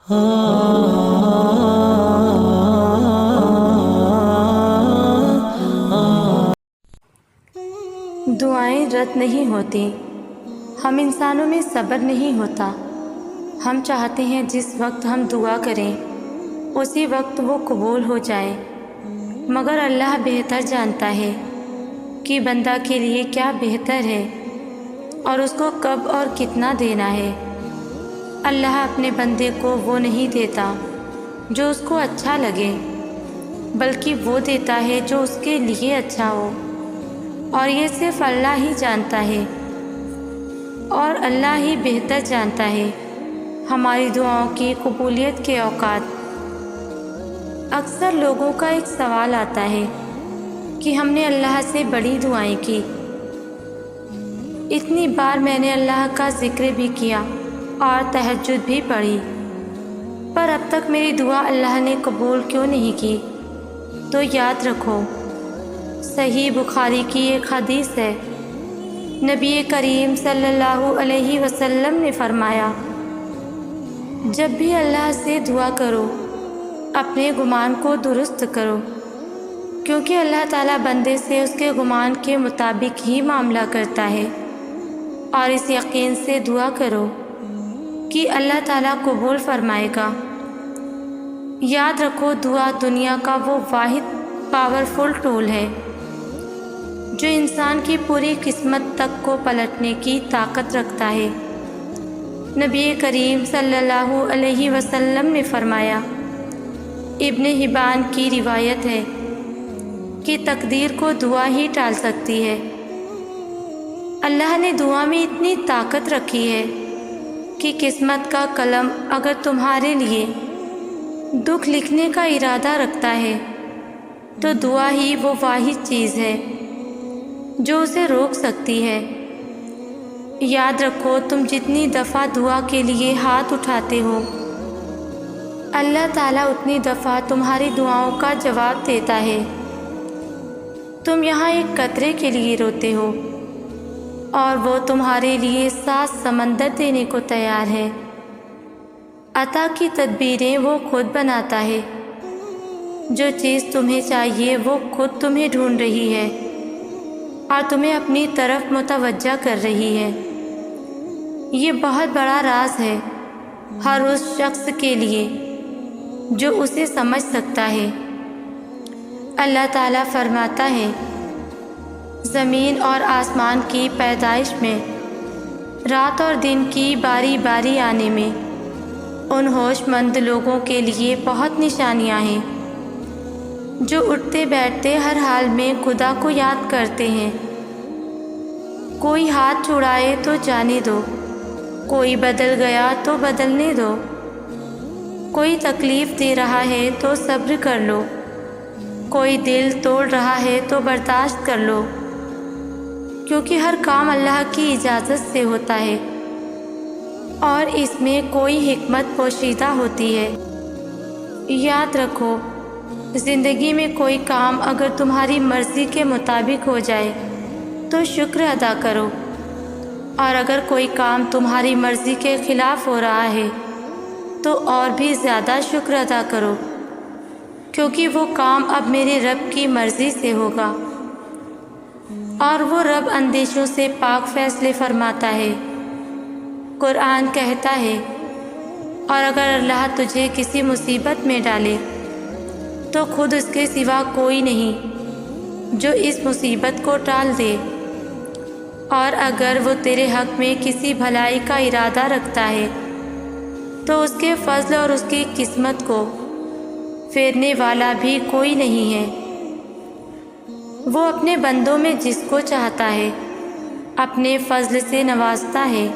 دعائیں رد نہیں ہوتی۔ ہم انسانوں میں صبر نہیں ہوتا۔ ہم چاہتے ہیں جس وقت ہم دعا کریں اسی وقت وہ قبول ہو جائے، مگر اللہ بہتر جانتا ہے کہ بندہ کے لیے کیا بہتر ہے اور اس کو کب اور کتنا دینا ہے۔ اللہ اپنے بندے کو وہ نہیں دیتا جو اس کو اچھا لگے، بلکہ وہ دیتا ہے جو اس کے لیے اچھا ہو، اور یہ صرف اللہ ہی جانتا ہے، اور اللہ ہی بہتر جانتا ہے ہماری دعاؤں کی قبولیت کے اوقات۔ اکثر لوگوں کا ایک سوال آتا ہے کہ ہم نے اللہ سے بڑی دعائیں کی، اتنی بار میں نے اللہ کا ذکر بھی کیا اور تہجد بھی پڑھی، پر اب تک میری دعا اللہ نے قبول کیوں نہیں کی؟ تو یاد رکھو، صحیح بخاری کی ایک حدیث ہے، نبی کریم صلی اللہ علیہ وسلم نے فرمایا، جب بھی اللہ سے دعا کرو اپنے گمان کو درست کرو، کیونکہ اللہ تعالیٰ بندے سے اس کے گمان کے مطابق ہی معاملہ کرتا ہے، اور اس یقین سے دعا کرو کہ اللہ تعالیٰ قبول فرمائے گا۔ یاد رکھو، دعا دنیا کا وہ واحد پاورفل ٹول ہے جو انسان کی پوری قسمت تک کو پلٹنے کی طاقت رکھتا ہے۔ نبی کریم صلی اللہ علیہ وسلم نے فرمایا، ابن حبان کی روایت ہے کہ تقدیر کو دعا ہی ٹال سکتی ہے۔ اللہ نے دعا میں اتنی طاقت رکھی ہے کہ قسمت کا قلم اگر تمہارے لیے دکھ لکھنے کا ارادہ رکھتا ہے تو دعا ہی وہ واحد چیز ہے جو اسے روک سکتی ہے۔ یاد رکھو، تم جتنی دفعہ دعا کے لیے ہاتھ اٹھاتے ہو، اللہ تعالیٰ اتنی دفعہ تمہاری دعاؤں کا جواب دیتا ہے۔ تم یہاں ایک قطرے کے لیے روتے ہو اور وہ تمہارے لیے 7 سمندر دینے کو تیار ہے۔ عطا کی تدبیریں وہ خود بناتا ہے، جو چیز تمہیں چاہیے وہ خود تمہیں ڈھونڈ رہی ہے اور تمہیں اپنی طرف متوجہ کر رہی ہے۔ یہ بہت بڑا راز ہے ہر اس شخص کے لیے جو اسے سمجھ سکتا ہے۔ اللہ تعالیٰ فرماتا ہے، زمین اور آسمان کی پیدائش میں، رات اور دن کی باری باری آنے میں ان ہوش مند لوگوں کے لیے بہت نشانیاں ہیں جو اٹھتے بیٹھتے ہر حال میں خدا کو یاد کرتے ہیں۔ کوئی ہاتھ چھڑائے تو جانے دو، کوئی بدل گیا تو بدلنے دو، کوئی تکلیف دے رہا ہے تو صبر کر لو، کوئی دل توڑ رہا ہے تو برداشت کر لو، کیونکہ ہر کام اللہ کی اجازت سے ہوتا ہے اور اس میں کوئی حکمت پوشیدہ ہوتی ہے۔ یاد رکھو، زندگی میں کوئی کام اگر تمہاری مرضی کے مطابق ہو جائے تو شکر ادا کرو، اور اگر کوئی کام تمہاری مرضی کے خلاف ہو رہا ہے تو اور بھی زیادہ شکر ادا کرو، کیونکہ وہ کام اب میرے رب کی مرضی سے ہوگا، اور وہ رب اندیشوں سے پاک فیصلے فرماتا ہے۔ قرآن کہتا ہے، اور اگر اللہ تجھے کسی مصیبت میں ڈالے تو خود اس کے سوا کوئی نہیں جو اس مصیبت کو ٹال دے، اور اگر وہ تیرے حق میں کسی بھلائی کا ارادہ رکھتا ہے تو اس کے فضل اور اس کی قسمت کو پھیرنے والا بھی کوئی نہیں ہے۔ وہ اپنے بندوں میں جس کو چاہتا ہے اپنے فضل سے نوازتا ہے،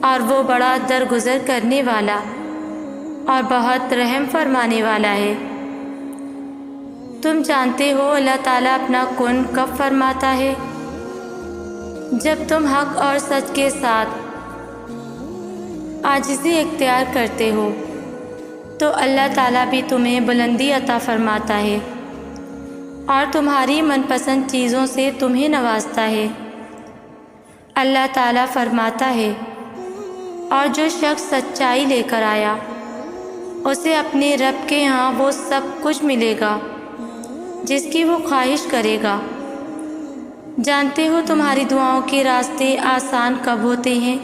اور وہ بڑا درگزر کرنے والا اور بہت رحم فرمانے والا ہے۔ تم جانتے ہو اللہ تعالیٰ اپنا کن کب فرماتا ہے؟ جب تم حق اور سچ کے ساتھ عاجزی اختیار کرتے ہو تو اللہ تعالیٰ بھی تمہیں بلندی عطا فرماتا ہے اور تمہاری من پسند چیزوں سے تمہیں نوازتا ہے۔ اللہ تعالیٰ فرماتا ہے، اور جو شخص سچائی لے کر آیا اسے اپنے رب کے ہاں وہ سب کچھ ملے گا جس کی وہ خواہش کرے گا۔ جانتے ہو تمہاری دعاؤں کے راستے آسان کب ہوتے ہیں؟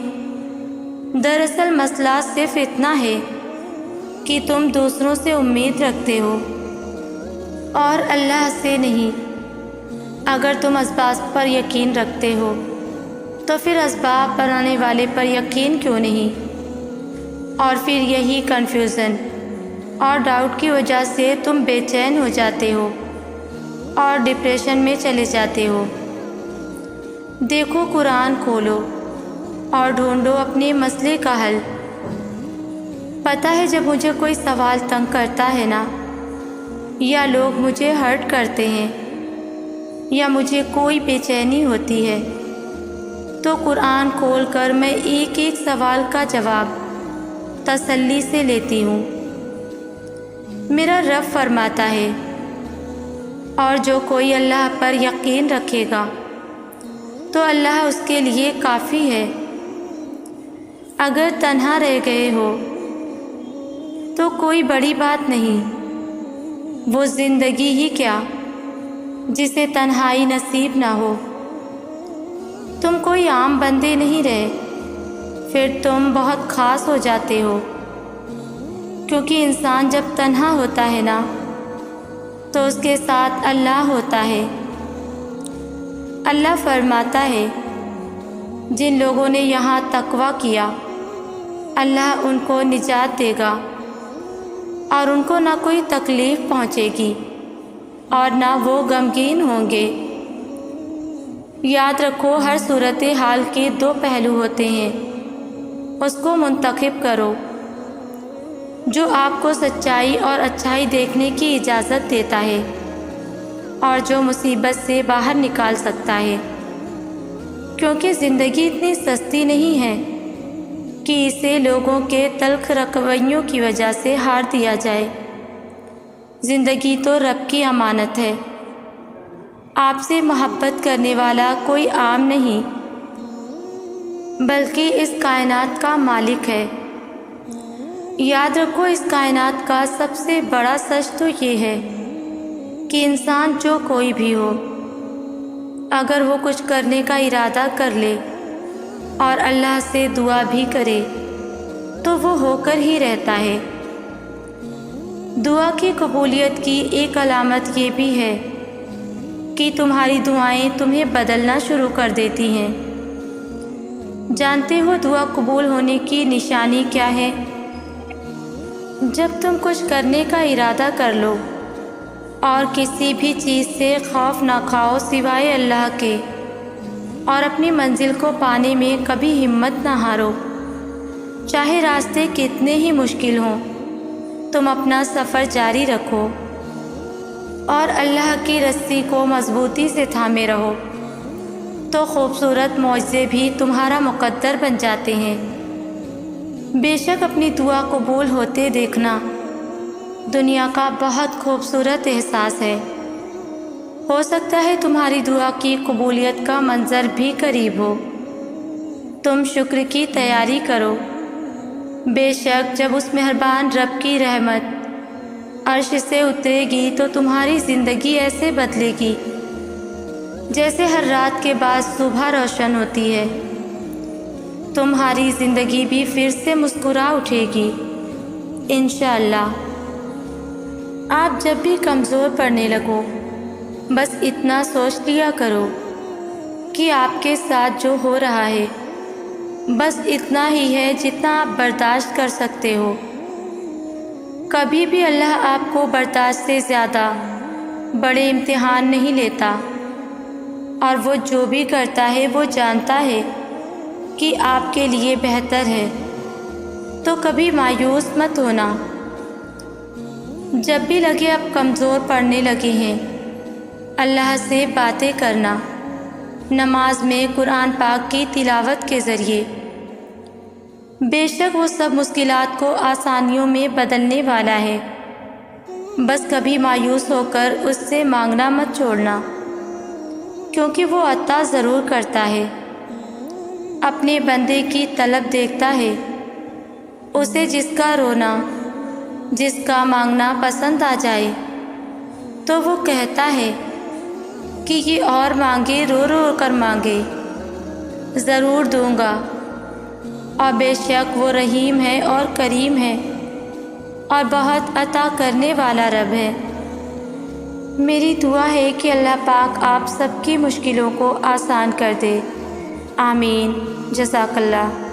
دراصل مسئلہ صرف اتنا ہے کہ تم دوسروں سے امید رکھتے ہو اور اللہ سے نہیں۔ اگر تم اسباب پر یقین رکھتے ہو تو پھر اسباب بنانے والے پر یقین کیوں نہیں؟ اور پھر یہی کنفیوژن اور ڈاؤٹ کی وجہ سے تم بے چین ہو جاتے ہو اور ڈپریشن میں چلے جاتے ہو۔ دیکھو، قرآن کھولو اور ڈھونڈو اپنے مسئلے کا حل۔ پتہ ہے جب مجھے کوئی سوال تنگ کرتا ہے نا، یا لوگ مجھے ہرٹ کرتے ہیں، یا مجھے کوئی بے چینی ہوتی ہے، تو قرآن کھول کر میں ایک ایک سوال کا جواب تسلی سے لیتی ہوں۔ میرا رب فرماتا ہے، اور جو کوئی اللہ پر یقین رکھے گا تو اللہ اس کے لیے کافی ہے۔ اگر تنہا رہ گئے ہو تو کوئی بڑی بات نہیں، وہ زندگی ہی کیا جسے تنہائی نصیب نہ ہو۔ تم کوئی عام بندے نہیں رہے، پھر تم بہت خاص ہو جاتے ہو، کیونکہ انسان جب تنہا ہوتا ہے نا تو اس کے ساتھ اللہ ہوتا ہے۔ اللہ فرماتا ہے، جن لوگوں نے یہاں تقوی کیا اللہ ان کو نجات دے گا اور ان کو نہ کوئی تکلیف پہنچے گی اور نہ وہ غمگین ہوں گے۔ یاد رکھو، ہر صورتحال کے دو پہلو ہوتے ہیں، اس کو منتخب کرو جو آپ کو سچائی اور اچھائی دیکھنے کی اجازت دیتا ہے اور جو مصیبت سے باہر نکال سکتا ہے، کیونکہ زندگی اتنی سستی نہیں ہے کہ اسے لوگوں کے تلخ رویوں کی وجہ سے ہار دیا جائے۔ زندگی تو رب کی امانت ہے، آپ سے محبت کرنے والا کوئی عام نہیں بلکہ اس کائنات کا مالک ہے۔ یاد رکھو، اس کائنات کا سب سے بڑا سچ تو یہ ہے کہ انسان جو کوئی بھی ہو، اگر وہ کچھ کرنے کا ارادہ کر لے اور اللہ سے دعا بھی کرے تو وہ ہو کر ہی رہتا ہے۔ دعا کی قبولیت کی ایک علامت یہ بھی ہے کہ تمہاری دعائیں تمہیں بدلنا شروع کر دیتی ہیں۔ جانتے ہو دعا قبول ہونے کی نشانی کیا ہے؟ جب تم کچھ کرنے کا ارادہ کر لو اور کسی بھی چیز سے خوف نہ کھاؤ سوائے اللہ کے، اور اپنی منزل کو پانے میں کبھی ہمت نہ ہارو، چاہے راستے کتنے ہی مشکل ہوں، تم اپنا سفر جاری رکھو اور اللہ کی رسی کو مضبوطی سے تھامے رہو، تو خوبصورت معجزے بھی تمہارا مقدر بن جاتے ہیں۔ بے شک اپنی دعا قبول ہوتے دیکھنا دنیا کا بہت خوبصورت احساس ہے۔ ہو سکتا ہے تمہاری دعا کی قبولیت کا منظر بھی قریب ہو۔ تم شکر کی تیاری کرو، بے شک جب اس مہربان رب کی رحمت عرش سے اترے گی تو تمہاری زندگی ایسے بدلے گی جیسے ہر رات کے بعد صبح روشن ہوتی ہے۔ تمہاری زندگی بھی پھر سے مسکرا اٹھے گی انشاءاللہ۔ آپ جب بھی کمزور پڑنے لگو بس اتنا سوچ لیا کرو کہ آپ کے ساتھ جو ہو رہا ہے بس اتنا ہی ہے جتنا آپ برداشت کر سکتے ہو۔ کبھی بھی اللہ آپ کو برداشت سے زیادہ بڑے امتحان نہیں لیتا، اور وہ جو بھی کرتا ہے وہ جانتا ہے کہ آپ کے لیے بہتر ہے، تو کبھی مایوس مت ہونا۔ جب بھی لگے آپ کمزور پڑنے لگے ہیں، اللہ سے باتیں کرنا، نماز میں قرآن پاک کی تلاوت کے ذریعے، بے شک وہ سب مشکلات کو آسانیوں میں بدلنے والا ہے۔ بس کبھی مایوس ہو کر اس سے مانگنا مت چھوڑنا، کیونکہ وہ عطا ضرور کرتا ہے، اپنے بندے کی طلب دیکھتا ہے، اسے جس کا رونا جس کا مانگنا پسند آ جائے تو وہ کہتا ہے کہ یہ اور مانگے، رو رو کر مانگے، ضرور دوں گا۔ اور بے شک وہ رحیم ہے اور کریم ہے اور بہت عطا کرنے والا رب ہے۔ میری دعا ہے کہ اللہ پاک آپ سب کی مشکلوں کو آسان کر دے، آمین۔ جزاک اللہ۔